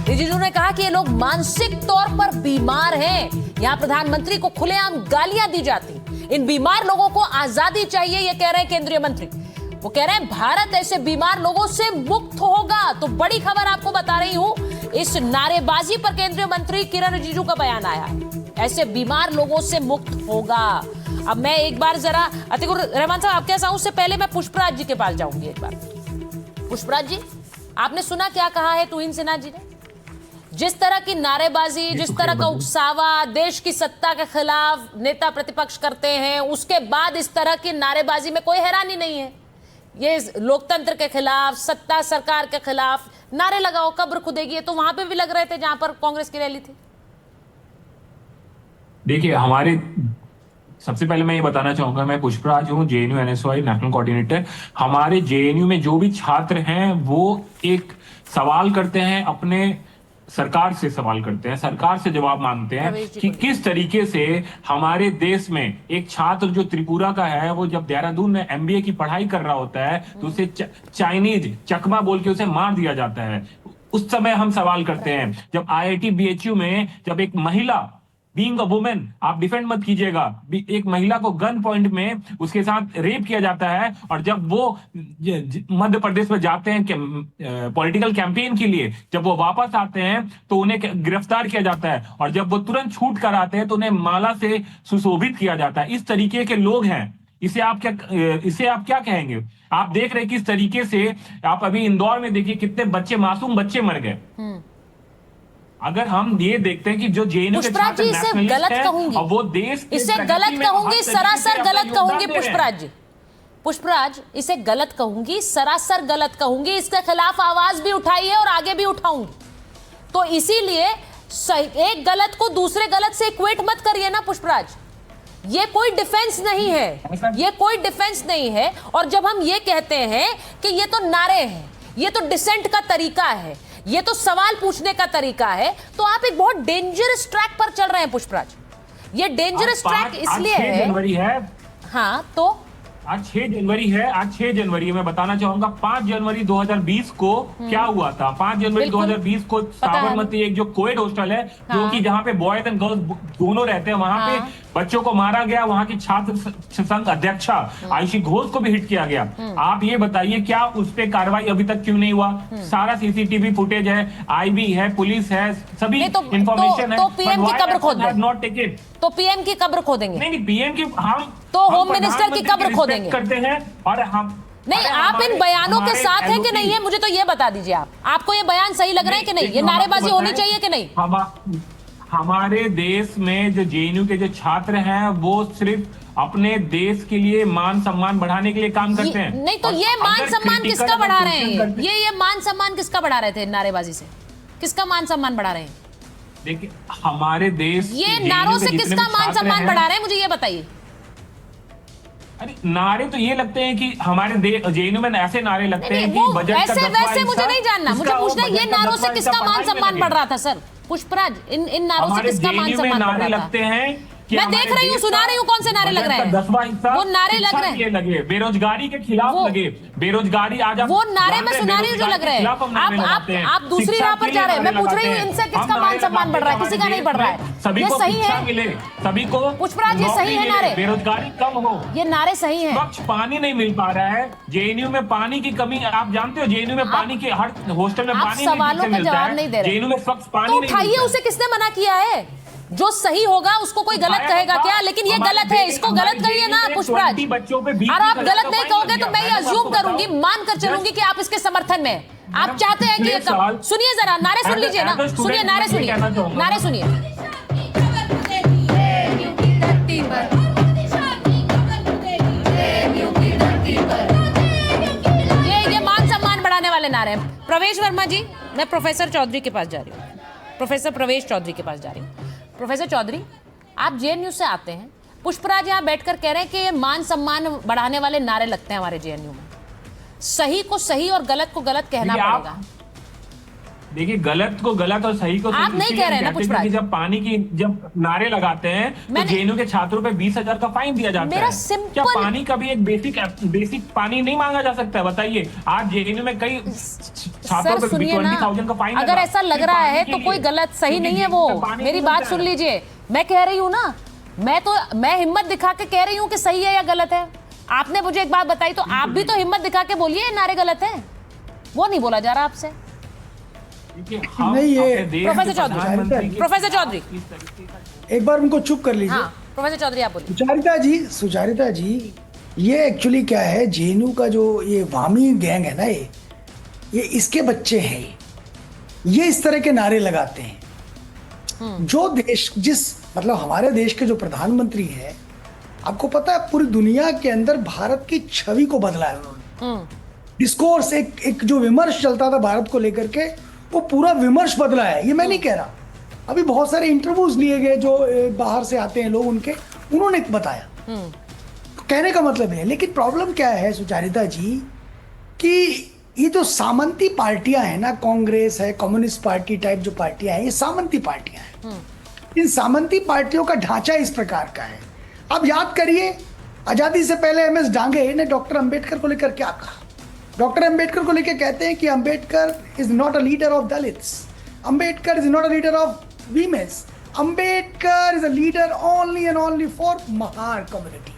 रिजिजू ने कहा कि ये लोग मानसिक तौर पर बीमार हैं। यहां प्रधानमंत्री को खुलेआम गालियां दी जाती। इन बीमार लोगों को आजादी चाहिए, ये कह रहे हैं केंद्रीय मंत्री। वो कह रहे हैं भारत ऐसे बीमार लोगों से मुक्त होगा। तो बड़ी खबर आपको बता रही हूं, इस नारेबाजी पर केंद्रीय मंत्री किरण रिजिजू का बयान आया है, ऐसे बीमार लोगों से मुक्त होगा। अब मैं एक बार जरा अतिकुर रहमान साहब आपके साथ, उससे पहले मैं पुष्पराज जी के पास जाऊंगी एक बार। पुष्पराज जी, आपने सुना क्या कहा है तुहिन सिन्हा जी ने? जिस तरह की नारेबाजी, जिस तरह का उकसावा देश की सत्ता के खिलाफ नेता प्रतिपक्ष करते हैं, उसके बाद इस तरह की नारेबाजी में कोई हैरानी नहीं है। ये लोकतंत्र के खिलाफ, सत्ता सरकार के खिलाफ नारे लगाओ, कब्र खुदेगी। तो वहां पे भी लग रहे थे जहां पर कांग्रेस की रैली थी। देखिए, हमारे सबसे पहले मैं ये बताना चाहूंगा, मैं पुष्पराज हूँ, जेएनयू एनएसवाई नेशनल कोऑर्डिनेटर। हमारे जेएनयू में जो भी छात्र हैं वो एक सवाल करते हैं, अपने सरकार से सवाल करते हैं, सरकार से जवाब मांगते हैं कि किस तरीके से हमारे देश में एक छात्र जो त्रिपुरा का है, वो जब देहरादून में एमबीए की पढ़ाई कर रहा होता है तो उसे चाइनीज चकमा बोल के उसे मार दिया जाता है। उस समय हम सवाल करते हैं, जब आईआईटी बीएचयू में जब एक महिला, बीइंग अ वुमेन, आप डिफेंड मत कीजिएगा, एक महिला को गन पॉइंट में उसके साथ रेप किया जाता है, और जब वो मध्य प्रदेश में जाते हैं पॉलिटिकल कैंपेन के लिए, जब वो वापस आते हैं तो उन्हें गिरफ्तार किया जाता है, और जब वो तुरंत छूट कर आते हैं तो उन्हें माला से सुशोभित किया जाता है। इस तरीके के लोग हैं। इसे आप क्या कहेंगे? आप देख रहे हैं किस तरीके से, आप अभी इंदौर में देखिए कितने बच्चे, मासूम बच्चे मर गए। अगर हम ये देखते हैं कि जो जेएनयू के छात्र गलत कहूंगी, वो देश इसे गलत कहूंगी, सरासर गलत कहूंगी पुष्पराज जी। पुष्पराज, इसे गलत कहूंगी, सरासर गलत कहूंगी। इसके खिलाफ आवाज भी उठाई है और आगे भी उठाऊंगी। तो इसीलिए एक गलत को दूसरे गलत से इक्वेट मत करिए ना पुष्पराज। ये कोई डिफेंस नहीं है, ये कोई डिफेंस नहीं है। और जब हम ये कहते हैं कि ये तो नारे हैं, ये तो डिसेंट का तरीका है, ये तो सवाल पूछने का तरीका है, तो आप एक बहुत डेंजरस ट्रैक पर चल रहे हैं पुष्पराज। ये डेंजरस ट्रैक इसलिए है। हाँ, तो आज 6 जनवरी है। आज 6 जनवरी मैं बताना चाहूंगा 5 जनवरी 2020 को क्या हुआ था। 5 जनवरी 2020 को साबरमती, एक जो कोएड हॉस्टल है, जो कि जहां पे बॉयज एंड गर्ल्स दोनों रहते हैं, वहां पे बच्चों को मारा गया। वहां की छात्र संघ अध्यक्षा आयुषी घोष को भी हिट किया गया। आप ये बताइए, क्या उस पर कार्रवाई अभी तक क्यों नहीं हुआ? सारा सीसीटीवी फुटेज है, आईबी है, पुलिस है, सभी इंफॉर्मेशन है। तो पीएम की कब्र खोद नॉट टेकन। तो पीएम की कब्र खोदेंगे? नहीं, पीएम की हम तो होम मिनिस्टर की कब्र खोदेंगे करते हैं। और हम नहीं, आप इन बयानों के साथ हैं कि नहीं है, मुझे तो ये बता दीजिए। आपको ये बयान सही लग रहे हैं कि नहीं? ये नारेबाजी होनी चाहिए कि नहीं? हमारे देश में जो जेएनयू के जो छात्र हैं वो सिर्फ अपने देश के लिए मान सम्मान बढ़ाने के लिए काम करते हैं। नहीं, तो ये मान सम्मान किसका बढ़ा रहे हैं? ये मान सम्मान किसका बढ़ा रहे थे नारेबाजी से? किसका मान सम्मान बढ़ा रहे हैं? देखिए, हमारे देश ये नारों से किसका मान सम्मान बढ़ा रहे हैं, मुझे ये बताइए। अरे नारे तो ये लगते हैं कि हमारे जेएनयू में ऐसे नारे लगते हैं कि बजट का 10वां वैसे मुझे नहीं जानना, मुझे पूछना ये नारों से किसका मान सम्मान बढ़ रहा था सर पुष्पराज? इन नारों से किसका मान सम्मान बढ़ रहा था? लगते हैं, मैं देख रही हूँ, सुना रही हूँ कौन से नारे लग रहे हैं। वो नारे लग रहे हैं, लगे बेरोजगारी के खिलाफ, लगे बेरोजगारी। आज वो नारे में सुना रही हूँ जो लग रहे हैं। आप दूसरी राह पर जा रहे हैं। मैं पूछ रही हूँ इनसे किसका मान सम्मान बढ़ रहा है? किसी का नहीं बढ़ रहा है। सभी को शिक्षा मिले, सभी को पुष्पराज, ये सही है नारे? बेरोजगारी कम हो, ये नारे सही है। स्वच्छ पानी नहीं मिल पा रहा है जेएनयू में, पानी की कमी आप जानते हो। जेएनयू में पानी के हर हॉस्टल में पानी सवालों का जवाब नहीं दे रहे। जेएनयू में स्वच्छ पानी नहीं। उठाइए, उसे किसने मना किया है? जो सही होगा उसको कोई गलत कहेगा क्या? लेकिन ये गलत है, इसको गलत कहिए ना पुष्पराज। और आप गलत नहीं कहोगे तो मैं ये अज्यूम करूंगी, मान कर चलूंगी कि आप इसके समर्थन में। आप चाहते हैं कि ये सुनिए जरा, नारे सुन लीजिए ना, सुनिए नारे, सुनिए नारे, सुनिए। ये मान सम्मान बढ़ाने वाले नारे हैं। प्रवेश वर्मा जी, मैं प्रोफेसर चौधरी के पास जा रही हूँ, प्रोफेसर प्रवेश चौधरी के पास जा रही हूँ। प्रोफेसर चौधरी, आप जेएनयू से आते हैं, पुष्पराज यहाँ बैठकर कह रहे हैं कि ये मान सम्मान बढ़ाने वाले नारे लगते हैं हमारे जेएनयू में। सही को सही और गलत को गलत कहना पड़ेगा। देखिए, गलत को गलत और सही को सही आप नहीं कह रहे हैं ना पुष्पराज? जब पानी की जब नारे लगाते हैं तो जेएनयू के छात्रों पे 20,000 का फाइन दिया जाता मेरा है। सिंपल... क्या पानी का भी एक बेसिक पानी नहीं मांगा जा सकता है? बताइए, आज जेएनयू में कई छात्रों पे 20,000 का फाइन। अगर ऐसा लग रहा है तो कोई गलत सही नहीं है वो। मेरी बात सुन लीजिए, मैं कह रही हूँ ना, मैं हिम्मत दिखा के कह रही हूँ कि सही है या गलत है। आपने मुझे एक बात बताई तो आप भी तो हिम्मत दिखा के बोलिए नारे गलत है। वो नहीं बोला जा रहा आपसे। नहीं, ये प्रोफेसर चौधरी एक बार उनको चुप कर लीजिए। हाँ, प्रोफेसर चौधरी आप बोलिए। सुचारिता जी, ये एक्चुअली क्या है, जेएनयू का जो ये वामी गैंग है ना, ये इसके बच्चे हैं। ये इस तरह के नारे लगाते हैं। जो देश मतलब हमारे देश के जो प्रधानमंत्री है, आपको पता है पूरी दुनिया के अंदर भारत की छवि को बदला है उन्होंने। डिस्कोर्स एक जो विमर्श चलता था भारत को लेकर के, वो पूरा विमर्श बदला है। ये मैं नहीं कह रहा, अभी बहुत सारे इंटरव्यूज लिए गए जो बाहर से आते हैं लोग, उन्होंने बताया। तो कहने का मतलब है, लेकिन प्रॉब्लम क्या है सुचारिता जी, कि ये जो सामंती पार्टियां हैं ना, कांग्रेस है, कम्युनिस्ट पार्टी टाइप जो पार्टियां हैं, ये सामंती पार्टियां हैं। इन सामंती पार्टियों का ढांचा इस प्रकार का है। अब याद करिए, आजादी से पहले एमएस डांगे ने डॉक्टर अंबेडकर को लेकर क्या कहा? डॉक्टर अंबेडकर को लेकर कहते हैं कि Ambedkar is not a leader of Dalits, Ambedkar is not a leader of womens, Ambedkar is a leader only and only for Mahar community.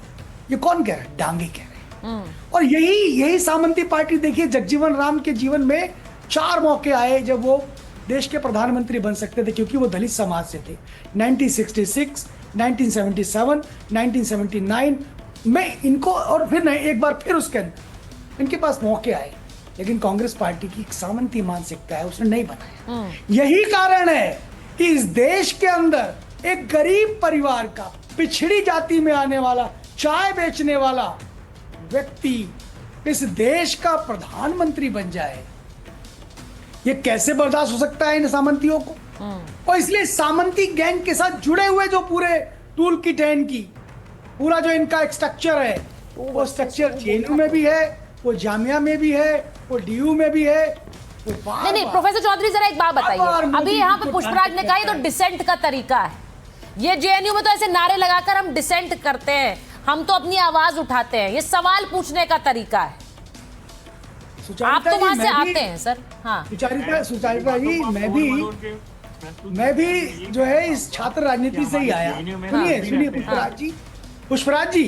ये कौन कह रहा है? डांगे कह रहे हैं। और यही सामंती पार्टी देखिए, जगजीवन राम के जीवन में 4 मौके आए जब वो देश के प्रधानमंत्री बन सकते थे, क्योंकि वो दलित समाज से थे। 1966, 1977, 1979 में इनको, और फिर नहीं, एक बार फिर उसके अंदर इनके पास मौके आए, लेकिन कांग्रेस पार्टी की सामंती मानसिकता है, उसने नहीं बनाया। यही कारण है कि इस देश के अंदर एक गरीब परिवार का, पिछड़ी जाति में आने वाला, चाय बेचने वाला व्यक्ति इस देश का प्रधानमंत्री बन जाए। ये कैसे बर्दाश्त हो सकता है इन सामंतियों को? और इसलिए सामंती गैंग के साथ जुड़े हुए जो पूरे टूल किट है इनकी, पूरा जो इनका एक स्ट्रक्चर है, वो स्ट्रक्चर जेएनयू में भी है, वो जामिया में भी है, वो डीयू में भी है। नहीं, प्रोफेसर चौधरी जरा एक बात बताइए। अभी यहाँ पे पुष्पराज ने कहा ये तो डिसेंट का तरीका है। ये जेएनयू में तो ऐसे नारे लगाकर हम डिसेंट करते हैं, हम तो अपनी आवाज उठाते हैं, ये सवाल पूछने का तरीका है। आप तो वहां से आते हैं सर। हाँ, सुचारिता जी, मैं भी जो है इस छात्र राजनीति से ही आया। सुनिए पुष्पराज जी,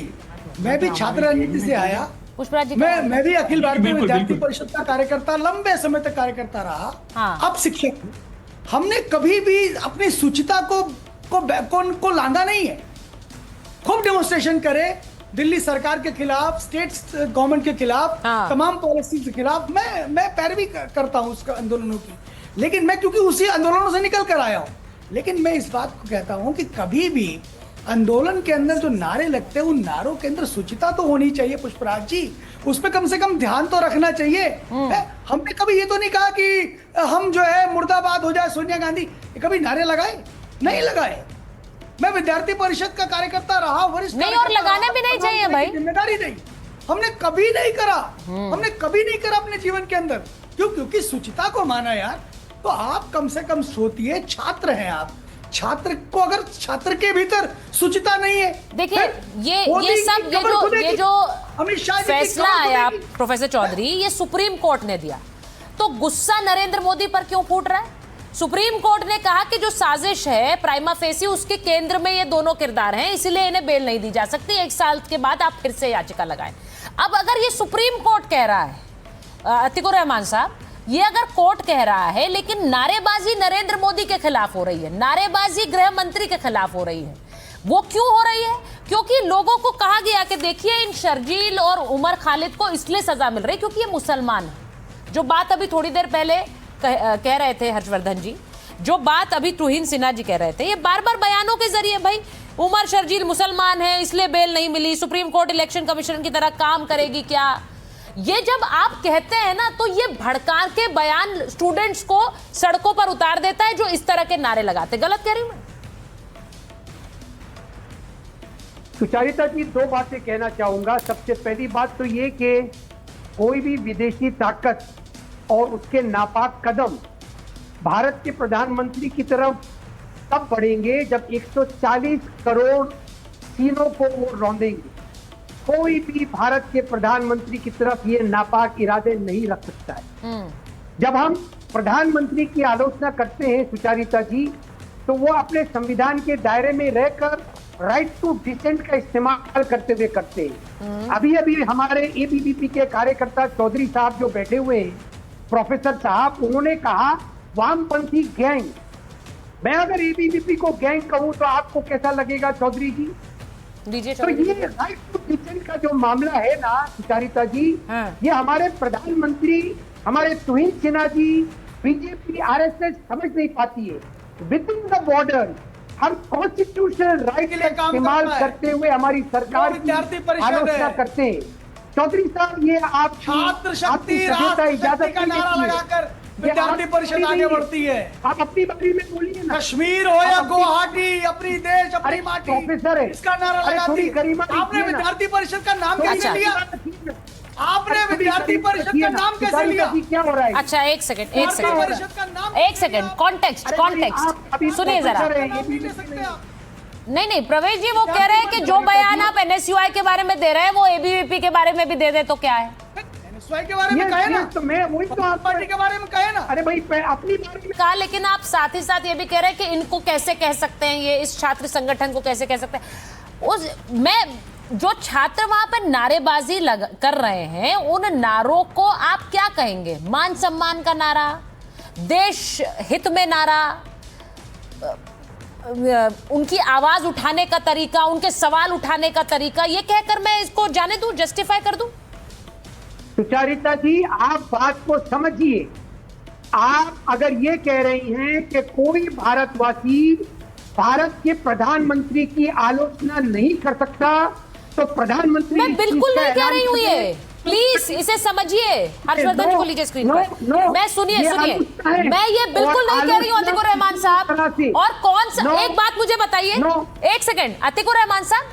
मैं भी छात्र राजनीति से आया। पुष्पराज जी, मैं भी अखिल भारतीय विद्यार्थी परिषद का कार्यकर्ता, लंबे समय तक कार्यकर्ता रहा। हाँ। अब शिक्षक। हमने कभी भी अपनी सुचिता को लांगा नहीं है। खूब डेमोन्स्ट्रेशन करे दिल्ली सरकार के खिलाफ, स्टेट गवर्नमेंट के खिलाफ, तमाम पॉलिसी के खिलाफ मैं पैरवी करता हूं उसका, आंदोलनों की। लेकिन मैं क्योंकि उसी आंदोलनों से निकल कर आया हूं। लेकिन मैं इस बात को कहता हूं कि कभी भी आंदोलन के अंदर जो नारे लगते हैं, उन नारों के अंदर सुचिता तो होनी चाहिए पुष्पराज जी, उस पर कम से कम ध्यान तो रखना चाहिए। हमने कभी ये तो नहीं कहा कि हम जो है मुर्दाबाद हो जाए सोनिया गांधी, कभी नारे लगाए? नहीं लगाए। मैं विद्यार्थी परिषद का कार्यकर्ता रहा, वरिष्ठ नहीं, और लगाने भी नहीं चाहिए भाई, जिम्मेदारी नहीं। हमने कभी नहीं करा, हमने कभी नहीं करा अपने जीवन के अंदर। क्यों? क्योंकि सुचिता को माना यार। तो आप कम से कम सोचिए, छात्र हैं आप, छात्र को अगर छात्र के भीतर सुचिता नहीं है, देखिए ये जो अमित शाह फैसला आया प्रोफेसर चौधरी, ये सुप्रीम कोर्ट ने दिया, तो गुस्सा नरेंद्र मोदी पर क्यों फूट रहा है? सुप्रीम कोर्ट ने कहा कि जो साजिश है प्राइमा फेसी, उसके केंद्र में ये दोनों किरदार हैं, इसलिए इन्हें बेल नहीं दी जा सकती। 1 साल के बाद आप फिर से याचिका लगाएं। अब अगर ये सुप्रीम कोर्ट कह रहा है, अतिकुर रहमान साहब, ये अगर कोर्ट कह रहा है, लेकिन नारेबाजी नरेंद्र मोदी के खिलाफ हो रही है, नारेबाजी गृह मंत्री के खिलाफ हो रही है, वो क्यों हो रही है? क्योंकि लोगों को कहा गया कि देखिए इन शर्जील और उमर खालिद को इसलिए सजा मिल रही क्योंकि ये मुसलमान है। जो बात अभी थोड़ी देर पहले कह रहे थे हर्षवर्धन जी, जो बात अभी तुहिन सिन्हा जी कह रहे थे, ये बार बार बयानों के जरिए, भाई उमर शर्जील मुसलमान है इसलिए बेल नहीं मिली, सुप्रीम कोर्ट इलेक्शन कमीशन की तरह काम करेगी क्या? ये जब आप कहते हैं ना, तो ये भड़का के बयान स्टूडेंट्स को सड़कों पर उतार देता है जो इस तरह के नारे लगाते। गलत कह रही हूं मैं? सुचारिता जी, दो बातें कहना चाहूंगा। सबसे पहली बात तो ये कि कोई भी विदेशी ताकत और उसके नापाक कदम भारत के प्रधानमंत्री की तरफ तब बढ़ेंगे जब 140 करोड़ चीनों को वो रौंदेंगे। कोई भी भारत के प्रधानमंत्री की तरफ ये नापाक इरादे नहीं रख सकता है। जब हम प्रधानमंत्री की आलोचना करते हैं सुचारिता जी, तो वो अपने संविधान के दायरे में रहकर राइट टू डिसेंट का इस्तेमाल करते हुए करते हैं। अभी अभी हमारे एबीवीपी के कार्यकर्ता चौधरी साहब जो बैठे हुए हैं, प्रोफेसर साहब, उन्होंने कहा वामपंथी गैंग। मैं अगर एबीवीपी को गैंग कहूं तो आपको कैसा लगेगा चौधरी जी? तो ये राइट टू डिसेंट का जो मामला है ना सुचारिता जी, ये हमारे प्रधानमंत्री, हमारे तुहिन सिन्हा जी, बीजेपी, आरएसएस समझ नहीं पाती है। विद इन द बॉर्डर हम कॉन्स्टिट्यूशनल राइट का इस्तेमाल करते हुए हमारी सरकार की आलोचना करते हैं। चौधरी साहब, ये आप छात्र शक्ति इजाजत का नारा लगाकर विद्यार्थी परिषद आगे बढ़ती है। आप अपनी बारी में बोलिए ना। कश्मीर हो या गुवाहाटी, अपनी देश अपनी माटी, प्रोफेसर है, इसका नारा लगाती है। आपने विद्यार्थी परिषद का नाम कैसे लिया? आपने विद्यार्थी परिषद का नाम कैसे लिया? क्या हो रहा है? अच्छा, एक सेकंड, कॉन्टेक्स्ट सुनिए जरा। नहीं, प्रवेश जी, वो कह रहे हैं कि जो बयान आप एनएसयूआई के बारे में दे रहे हैं वो एबीवीपी के बारे में भी दे दे तो क्या है? एनएसयूआई के बारे में कहे ना, तो मैं वही तो आप पार्टी के बारे में कहे ना। अरे भाई, अपनी बारे में कहा, लेकिन आप साथ ही साथ ये भी कह रहे हैं कि इनको कैसे कह सकते हैं, ये इस छात्र संगठन को कैसे कह सकते हैं? जो छात्र वहां पर नारेबाजी कर रहे हैं, उन नारों को आप क्या कहेंगे? मान सम्मान का नारा, देश हित में नारा, उनकी आवाज उठाने का तरीका, उनके सवाल उठाने का तरीका, ये कहकर मैं इसको जाने दूं, जस्टिफाई कर दूं? सुचारिता जी, आप बात को समझिए। आप अगर ये कह रही हैं कि कोई भारतवासी भारत के प्रधानमंत्री की आलोचना नहीं कर सकता, तो प्रधानमंत्री, मैं बिल्कुल नहीं कह रही हूँ ये, प्लीज इसे समझिए। हर्षवर्धन जी को लीजिए स्क्रीन पर। मैं सुनिए, मैं ये बिल्कुल नहीं कह रही हूँ अतिकुर रहमान साहब। और कौन सा, एक बात मुझे बताइए, एक सेकंड, अतिकुर रहमान साहब,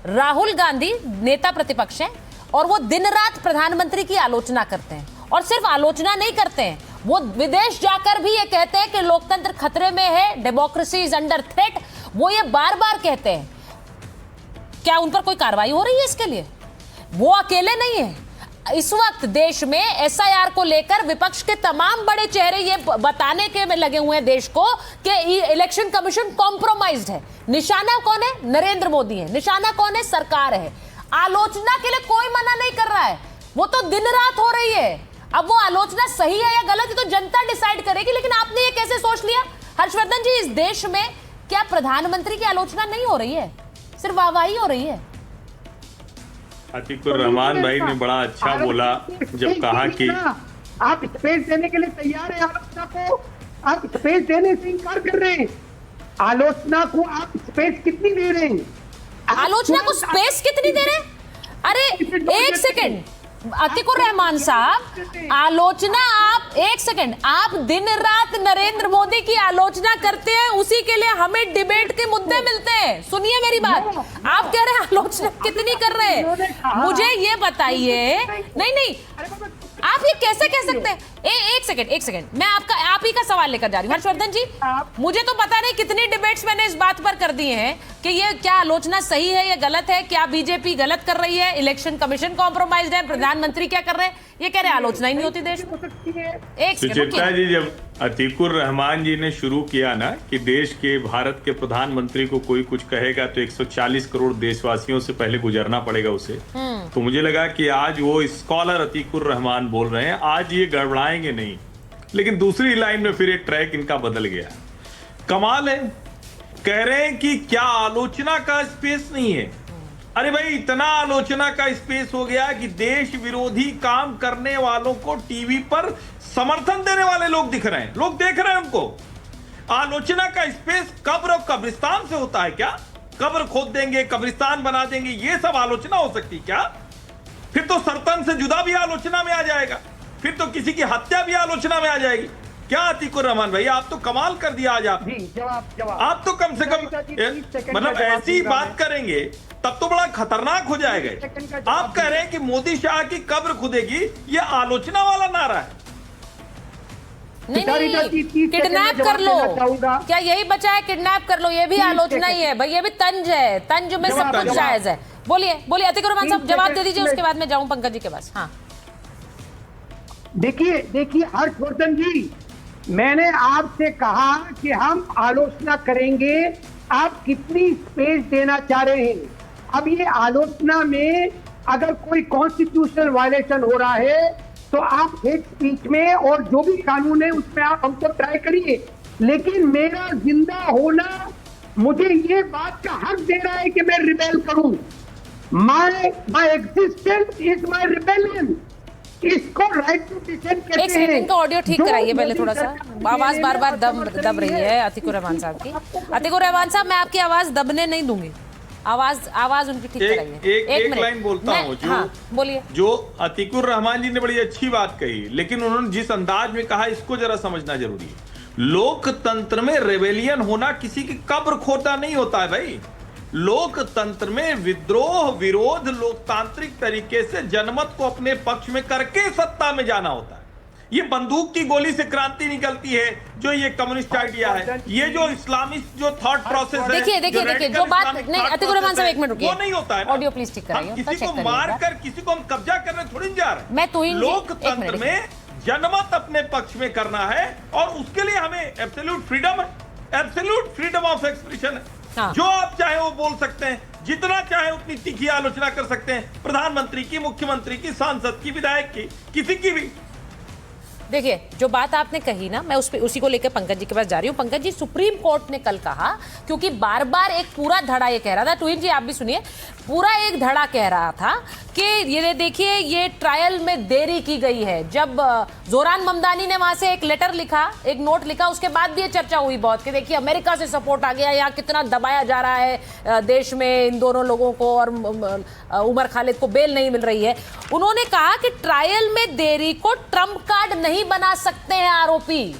राहुल गांधी नेता प्रतिपक्ष हैं और वो दिन रात प्रधानमंत्री की आलोचना करते हैं, और सिर्फ आलोचना नहीं करते हैं, वो विदेश जाकर भी ये कहते हैं कि लोकतंत्र खतरे में है, डेमोक्रेसी इज अंडर थ्रेट। वो ये बार बार कहते हैं। क्या उन पर कोई कार्रवाई हो रही है इसके लिए? वो अकेले नहीं है। इस वक्त देश में एसआईआर को लेकर विपक्ष के तमाम बड़े चेहरे ये बताने के में लगे हुए हैं देश को कि इलेक्शन कमीशन कॉम्प्रोमाइज्ड है। निशाना कौन है? नरेंद्र मोदी है। निशाना कौन है? सरकार है। आलोचना के लिए कोई मना नहीं कर रहा है, वो तो दिन रात हो रही है। अब वो आलोचना सही है या गलत है तो जनता डिसाइड करेगी, लेकिन आपने ये कैसे सोच लिया? हर्षवर्धन जी, इस देश में क्या प्रधानमंत्री की आलोचना नहीं हो रही है, सिर्फ वाहवाही हो रही है? अतिकुर रहमान भाई ने बड़ा अच्छा बोला जब कहा कि आप स्पेस देने के लिए तैयार हैं आलोचना को, आप स्पेस देने से इनकार कर रहे हैं। आलोचना को आप स्पेस कितनी दे रहे हैं? आलोचना को स्पेस कितनी दे रहे हैं? अरे एक सेकंड अतिकुर रहमान साहब, आलोचना आप, एक सेकंड, आप दिन रात नरेंद्र मोदी की आलोचना करते हैं, उसी के लिए हमें डिबेट के मुद्दे मिलते हैं। सुनिए मेरी बात, आप कह रहे हैं आलोचना कितनी कर रहे हैं, मुझे ये बताइए। नहीं, आप ये कैसे कह सकते हैं? एक सेकंड, मैं आप ही का सवाल लेकर जा रही हूँ। हर्षवर्धन जी, मुझे तो पता नहीं कितनी डिबेट्स मैंने इस बात पर कर दिए हैं कि ये क्या आलोचना सही है या गलत है, क्या बीजेपी गलत कर रही है, इलेक्शन कमीशन कॉम्प्रोमाइज्ड है, प्रधानमंत्री क्या कर रहे हैं, ये कह रहे हैं आलोचना ही नहीं होती देश में। एक सुचित्रा जी, जब अतिकुर रहमान जी ने शुरू किया ना कि देश के, भारत के प्रधानमंत्री को कोई कुछ कहेगा तो 140 करोड़ देशवासियों से पहले गुजरना पड़ेगा उसे, तो मुझे लगा कि आज वो स्कॉलर अतिकुर रहमान बोल रहे हैं, आज ये गड़बड़ाएंगे नहीं। लेकिन दूसरी लाइन में फिर एक ट्रैक इनका बदल गया। कमाल है, कह रहे हैं कि क्या आलोचना का स्पेस नहीं है? अरे भाई, इतना आलोचना का स्पेस हो गया कि देश विरोधी काम करने वालों को टीवी पर समर्थन देने वाले लोग दिख रहे हैं, लोग देख रहे हैं उनको। आलोचना का स्पेस कब्र और कब्रिस्तान से होता है क्या? कब्र खोद देंगे, कब्रिस्तान बना देंगे, ये सब आलोचना हो सकती क्या? फिर तो सरतन से जुदा भी आलोचना में आ जाएगा, फिर तो किसी की हत्या भी आलोचना में आ जाएगी। क्या अतीकुर रहमान भाई, आप तो कमाल कर दिया आज। आप जवाब आप तो कम से कम मतलब ऐसी बात करेंगे तब तो बड़ा खतरनाक हो जाएगा। आप कह रहे हैं कि मोदी शाह की कब्र खुदेगी, ये आलोचना वाला नारा है। नहीं, किडनैप कर लो, क्या यही बचा है? किडनैप कर लो, ये भी आलोचना ही है भाई, ये भी तंज है, तंज में सब कुछ जायज है। बोलिए बोलिए अतीकुर रहमान साहब, जवाब दे दीजिए, उसके बाद मैं जाऊं पंकज जी के पास। हाँ देखिए हर्षवर्धन जी, मैंने आपसे कहा कि हम आलोचना करेंगे, आप कितनी स्पेस देना चाह रहे हैं। अब ये आलोचना में अगर कोई कॉन्स्टिट्यूशनल वायलेशन हो रहा है तो आप हेट स्पीच में और जो भी कानून है उसमें आप हमको ट्राई करिए, लेकिन मेरा जिंदा होना मुझे ये बात का हक दे रहा है कि मैं रिबेल करूं। My existence is my rebellion. इसको राइट टू डिसेंट कहते हैं। एक सेकंड, इनका ऑडियो ठीक कराइए पहले थोड़ा सा, आवाज बार बार दब रही है अतीकुर रहमान साहब की। अतीकुर रहमान साहब, मैं आपकी आवाज दबने नहीं दूंगी, आवाज उनकी ठीक कराइए। एक लाइन बोलता हूँ, बोलिए। जो अतीकुर रहमान जी ने बड़ी अच्छी बात कही, लेकिन उन्होंने जिस अंदाज में कहा इसको जरा समझना जरूरी है। लोकतंत्र में रेबेलियन होना किसी की कब्र खोदना नहीं होता है भाई। लोकतंत्र में विद्रोह, विरोध लोकतांत्रिक तरीके से जनमत को अपने पक्ष में करके सत्ता में जाना होता है। ये बंदूक की गोली से क्रांति निकलती है, जो ये कम्युनिस्ट आइडिया है, ये जो इस्लामिस्ट जो थॉट प्रोसेस है। देखिए जो बात नहीं, अतीकुर रहमान साहब एक मिनट रुकिए, वो नहीं होता है। ऑडियो प्लीज ठीक कराइए। किसी को मार कर किसी को हम कब्जा करने थोड़ी जा रहे हैं। मैं तो लोकतंत्र में जनमत अपने पक्ष में करना है और उसके लिए हमें एब्सोल्यूट फ्रीडम है, एब्सोल्यूट फ्रीडम ऑफ एक्सप्रेशन है। जो आप चाहे वो बोल सकते हैं, जितना चाहे उतनी तीखी आलोचना कर सकते हैं, प्रधानमंत्री की, मुख्यमंत्री की, सांसद की, विधायक की, किसी की भी। देखिए जो बात आपने कही ना, मैं उसी को लेकर पंकज जी के पास जा रही हूँ। पंकज जी, सुप्रीम कोर्ट ने कल कहा, क्योंकि बार बार एक पूरा धड़ा ये कह रहा था, टूइन जी आप भी सुनिए, पूरा एक धड़ा कह रहा था कि ये देखिए ये ट्रायल में देरी की गई है। जब जोरान ममदानी ने वहां से एक लेटर लिखा, एक नोट लिखा, उसके बाद भी ये चर्चा हुई बहुत कि देखिए अमेरिका से सपोर्ट आ गया, यहाँ कितना दबाया जा रहा है देश में इन दोनों लोगों को, और उमर खालिद को बेल नहीं मिल रही है। उन्होंने कहा कि ट्रायल में देरी को ट्रम्प कार्ड नहीं बना सकते हैं आरोपी,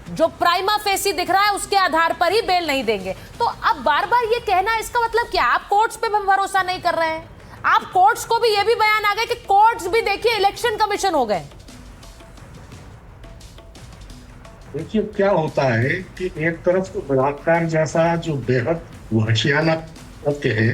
जो प्राइमा फेसी दिख रहा है उसके आधार पर ही बेल नहीं देंगे। तो अब बार बार ये कहना, इसका मतलब क्या आप कोर्ट्स पे भरोसा नहीं कर रहे हैं? आप कोर्ट्स को भी ये भी बयान आ गए कि कोर्ट्स भी देखिए इलेक्शन कमीशन हो गए। देखिए क्या होता है कि एक तरफ तो बलात्कार जैसा जो बेहद वहशियाना तथ्य है,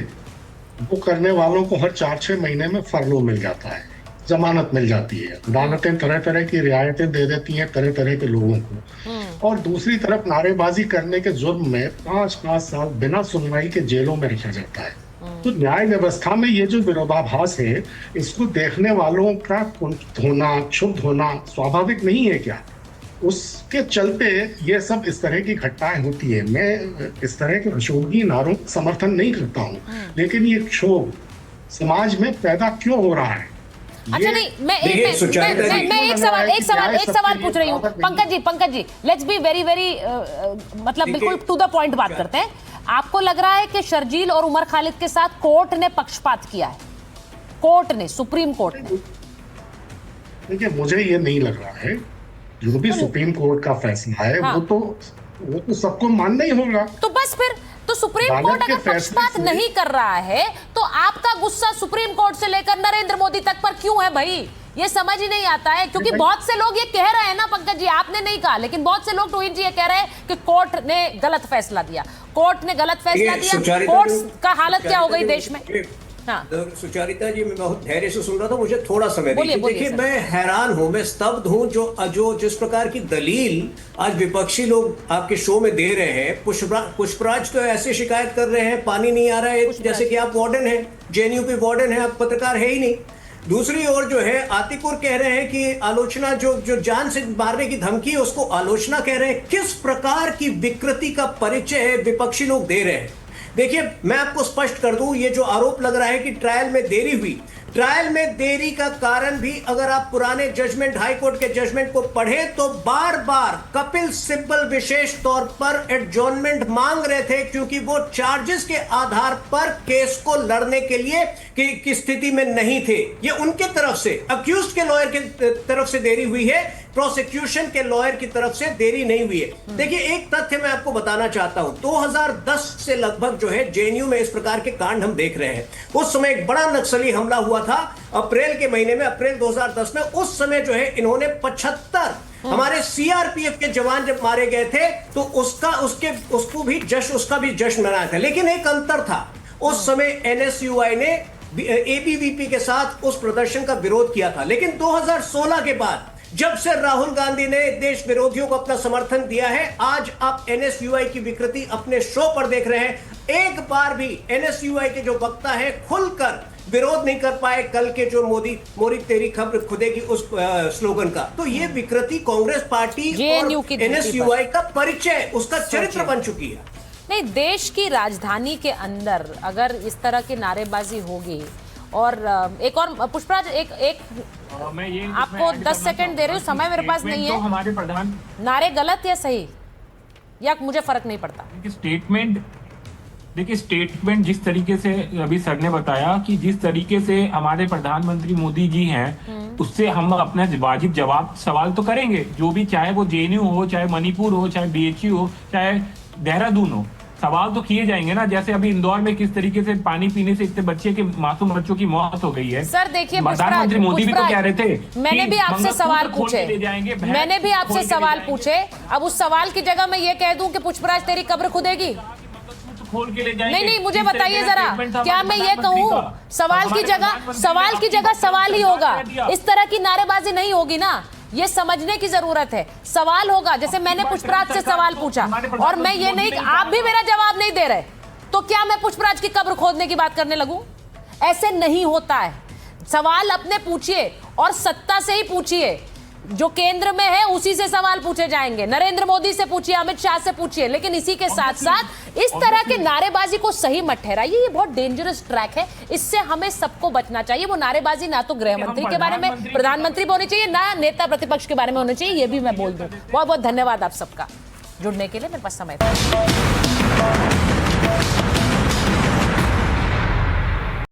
वो करने वालों को हर 4-6 महीने में फरलो मिल जाता है, जमानत मिल जाती है, अदालतें तरह तरह की रियायतें दे देती हैं तरह तरह के लोगों को, और दूसरी तरफ नारेबाजी करने के जुर्म में 5-5 साल बिना सुनवाई के जेलों में रखा जाता है। तो न्याय व्यवस्था में ये जो विरोधाभास है, इसको देखने वालों का कुंठित होना, क्षुब्ध होना स्वाभाविक नहीं है क्या? उसके चलते ये सब इस तरह की घटनाएं होती है। मैं इस तरह के अशोभनीय नारों का समर्थन नहीं करता हूँ, लेकिन ये क्षोभ समाज में पैदा क्यों हो रहा है? अच्छा नहीं, मैं एक सवाल पूछ रही हूँ Pankaj ji, let's be very मतलब बिल्कुल टू द पॉइंट बात करते हैं। आपको लग रहा है कि शर्जील और उमर खालिद के साथ कोर्ट ने पक्षपात किया है? कोर्ट ने, सुप्रीम कोर्ट ने? देखिए मुझे ये नहीं लग रहा है, जो भी सुप्रीम कोर्ट का फैसला है वो तो सबको मानना ही होगा। तो बस फिर तो सुप्रीम कोर्ट अगर पक्षपात नहीं कर रहा है तो आपका गुस्सा सुप्रीम कोर्ट से लेकर नरेंद्र मोदी तक पर क्यों है भाई? ये समझ ही नहीं आता है, क्योंकि बहुत से लोग ये कह रहे हैं ना, पंकज जी आपने नहीं कहा, लेकिन बहुत से लोग टूइन जी ये कह रहे हैं कि कोर्ट ने गलत फैसला दिया, कोर्ट ने गलत फैसला दिया। कोर्ट का हालत क्या हो गई देश में? हाँ। सुचारिता जी, मैं बहुत धैर्य से सुन रहा था, मुझे थोड़ा समय दीजिए। देखिए मैं हैरान हूं, मैं स्तब्ध हूं, जो जिस प्रकार की दलील आज विपक्षी लोग आपके शो में दे रहे हैं। पुष्पराज तो ऐसे शिकायत कर रहे हैं पानी नहीं आ रहा है, जैसे कि आप वार्डन है, जेएनयू के वार्डन है, आप पत्रकार है ही नहीं। दूसरी ओर जो है आतिकुर कह रहे हैं कि आलोचना जो जान से मारने की धमकी है उसको आलोचना कह रहे हैं। किस प्रकार की विकृति का परिचय है विपक्षी लोग दे रहे हैं? देखिए मैं आपको स्पष्ट कर दूं, ये जो आरोप लग रहा है कि ट्रायल में देरी हुई, ट्रायल में देरी का कारण भी अगर आप पुराने जजमेंट, हाई कोर्ट के जजमेंट को पढ़ें तो बार बार कपिल सिब्बल विशेष तौर पर एडजॉर्नमेंट मांग रहे थे, क्योंकि वो चार्जेस के आधार पर केस को लड़ने के लिए की स्थिति में नहीं थे। ये उनके तरफ से, अक्यूज्ड के लॉयर की तरफ से देरी हुई है प्रोसिक्यूशन के लॉयर की तरफ से देरी नहीं हुई है। देखिए, एक तथ्य मैं आपको बताना चाहता हूं, 2010 से लगभग जो है जेएनयू में इस प्रकार के कांड हम देख रहे हैं। उस समय एक बड़ा नक्सली हमला हुआ था अप्रैल के महीने में, अप्रैल 2010 में। उस समय जो है इन्होंने 75 हमारे सीआरपीएफ के जवान जब मारे गए थे तो उसका भी जश्न मनाया था। लेकिन एक अंतर था, उस समय एनएसयूआई ने एबीवीपी के साथ उस प्रदर्शन का विरोध किया था। लेकिन 2016 के बाद जब से राहुल गांधी ने देश विरोधियों को अपना समर्थन दिया है, आज आप एनएसयूआई की विकृति अपने शो पर देख रहे हैं। एक बार भी एनएसयूआई के जो वक्ता है खुलकर विरोध नहीं कर पाए कल के जो मोदी तेरी खबर खुदेगी उस स्लोगन का। तो ये विकृति कांग्रेस पार्टी और एनएसयूआई का परिचय, उसका चरित्र बन चुकी है। नहीं, देश की राजधानी के अंदर अगर इस तरह की नारेबाजी होगी और एक और पुष्पराज मैं ये आपको 10 सेकंड दे रही हूँ, समय मेरे पास नहीं है। हमारे प्रधान नारे गलत या सही या मुझे फर्क नहीं पड़ता। देखिए स्टेटमेंट जिस तरीके से अभी सर ने बताया कि जिस तरीके से हमारे प्रधानमंत्री मोदी जी हैं, उससे हम अपना वाजिब जवाब सवाल तो करेंगे, जो भी, चाहे वो जेएनयू हो, चाहे मणिपुर हो, चाहे बीएचयू हो, चाहे देहरादून हो, सवाल तो किए जाएंगे ना। जैसे अभी इंदौर में किस तरीके से पानी पीने से इतने मासूम बच्चों की मौत हो गई है। सर देखिए, प्रधानमंत्री मोदी भी तो कह रहे थे मैंने भी आपसे सवाल पूछे, मैंने भी आपसे सवाल पूछे। अब उस सवाल की जगह मैं ये कह दूं कि पुष्पराज तेरी कब्र खुदेगी, खोल के ले जाएंगे। नहीं, मुझे बताइए जरा, क्या मैं ये कहूं सवाल की जगह सवाल ही होगा? इस तरह की नारेबाजी नहीं होगी ना, ये समझने की जरूरत है। सवाल होगा, जैसे मैंने पुष्पराज से सवाल पूछा और मैं ये नहीं, आप भी मेरा जवाब नहीं दे रहे, तो क्या मैं पुष्पराज की कब्र खोदने की बात करने लगूं? ऐसे नहीं होता है। सवाल अपने पूछिए और सत्ता से ही पूछिए, जो केंद्र में है उसी से सवाल पूछे जाएंगे। नरेंद्र मोदी से पूछिए, अमित शाह से पूछिए, लेकिन इसी के साथ साथ इस तरह के नारेबाजी को सही मत ठहराइए। ये बहुत डेंजरस ट्रैक है, इससे हमें सबको बचना चाहिए। वो नारेबाजी ना तो गृह मंत्री के बारे में, प्रधानमंत्री में होनी चाहिए, ना नेता प्रतिपक्ष के बारे में होनी चाहिए। ये भी मैं बोल दूं। बहुत बहुत धन्यवाद आप सबका जुड़ने के लिए। मेरे पास समय था।